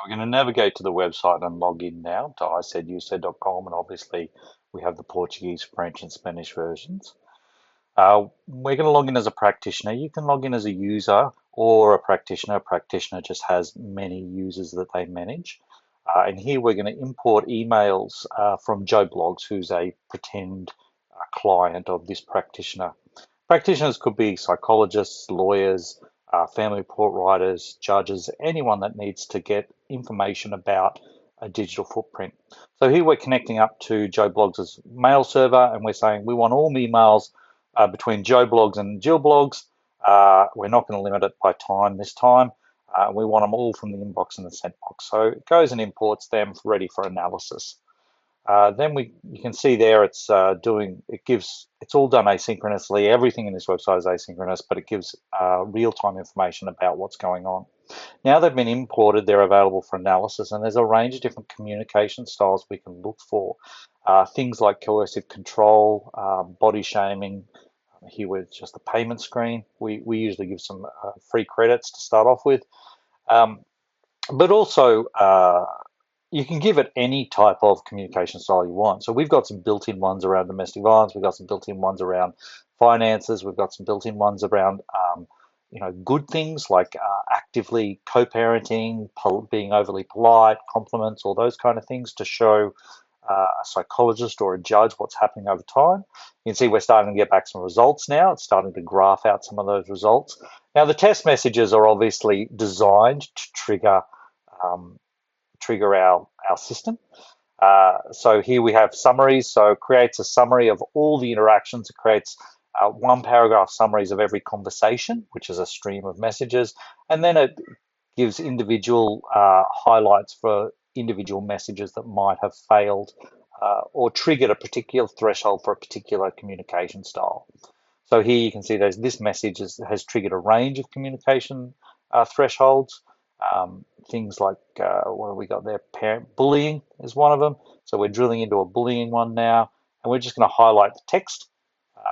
We're going to navigate to the website and log in now to ISaidUSaid.com, and obviously we have the Portuguese, French, and Spanish versions. We're going to log in as a practitioner. You can log in as a user or a practitioner. A practitioner just has many users that they manage. And here we're going to import emails from Joe Blogs, who's a pretend client of this practitioner. Practitioners could be psychologists, lawyers, family report writers, judges, anyone that needs to get information about a digital footprint. So here we're connecting up to Joe Bloggs' mail server, and we're saying we want all emails between Joe Bloggs and Jill Bloggs. We're not going to limit it by time this time. We want them all from the inbox and the sent box. So it goes and imports them ready for analysis. Then you can see there it's it's all done asynchronously. Everything in this website is asynchronous, but it gives real-time information about what's going on. Now they've been imported, they're available for analysis, and there's a range of different communication styles we can look for. Things like coercive control, body shaming. Here with just the payment screen. We usually give some free credits to start off with. But also you can give it any type of communication style you want. So we've got some built-in ones around domestic violence. We've got some built-in ones around finances. We've got some built-in ones around, good things like actively co-parenting, being overly polite, compliments, all those kind of things to show a psychologist or a judge what's happening over time. You can see we're starting to get back some results now. It's starting to graph out some of those results. Now, the test messages are obviously designed to um, trigger our system. So here we have summaries. So it creates a summary of all the interactions. It creates one paragraph summaries of every conversation, which is a stream of messages. And then it gives individual highlights for individual messages that might have failed or triggered a particular threshold for a particular communication style. So here you can see this message has triggered a range of communication thresholds. Things like what have we got there? Parent bullying is one of them. So we're drilling into a bullying one now, and we're just going to highlight the text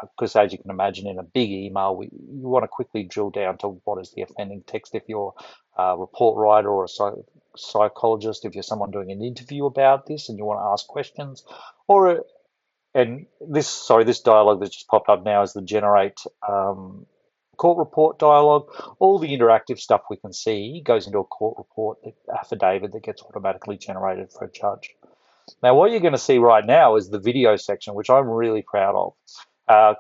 because, as you can imagine, in a big email, you want to quickly drill down to what is the offending text. If you're a report writer or a psychologist, if you're someone doing an interview about this and you want to ask questions, or and this dialogue that just popped up now is the generate court report dialogue. All the interactive stuff we can see goes into a court report affidavit that gets automatically generated for a judge. Now, what you're going to see right now is the video section, which I'm really proud of.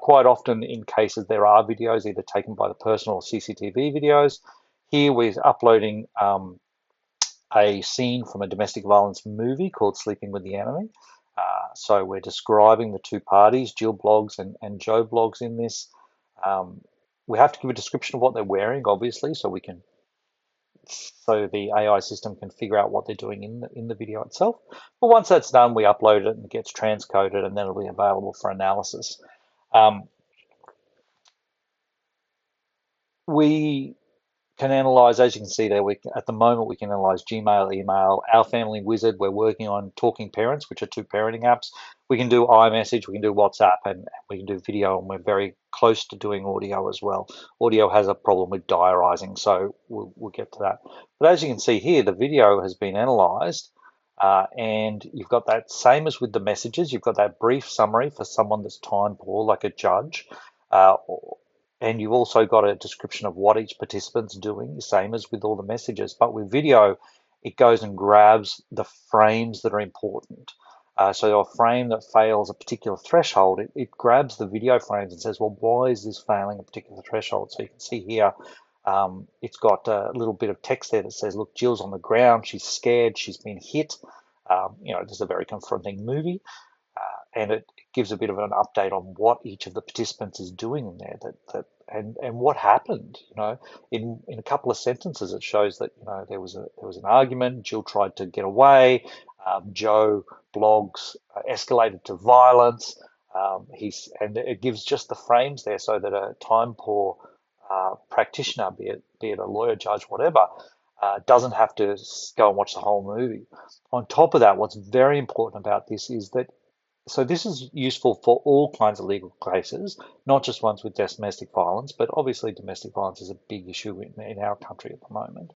Quite often in cases there are videos either taken by the person or CCTV videos. Here we're uploading a scene from a domestic violence movie called Sleeping with the Enemy. So we're describing the two parties, Jill Blogs and Joe Blogs in this. We have to give a description of what they're wearing, obviously, so the AI system can figure out what they're doing in the video itself. But once that's done, we upload it and it gets transcoded, and then it'll be available for analysis. We can analyze, as you can see there, at the moment we can analyze Gmail, email, our family wizard. We're working on Talking Parents, which are two parenting apps. We can do iMessage, we can do WhatsApp, and we can do video, and we're very close to doing audio as well. Audio has a problem with diarizing, so we'll get to that. But as you can see here, the video has been analyzed, and you've got that same as with the messages. You've got that brief summary for someone that's time poor, like a judge. Uh, and you've also got a description of what each participant's doing, same as with all the messages. But with video, it goes and grabs the frames that are important. So a frame that fails a particular threshold, it grabs the video frames and says, well, why is this failing a particular threshold? So you can see here, it's got a little bit of text there that says, look, Jill's on the ground, she's scared, she's been hit. This is a very confronting movie. And it gives a bit of an update on what each of the participants is doing in there and what happened. In a couple of sentences it shows that there was an argument. Jill tried to get away. Joe Blogs escalated to violence. And it gives just the frames there so that a time poor practitioner, be it a lawyer, judge, whatever, doesn't have to go and watch the whole movie. On top of that, what's very important about this is that so this is useful for all kinds of legal cases, not just ones with domestic violence, but obviously domestic violence is a big issue in our country at the moment.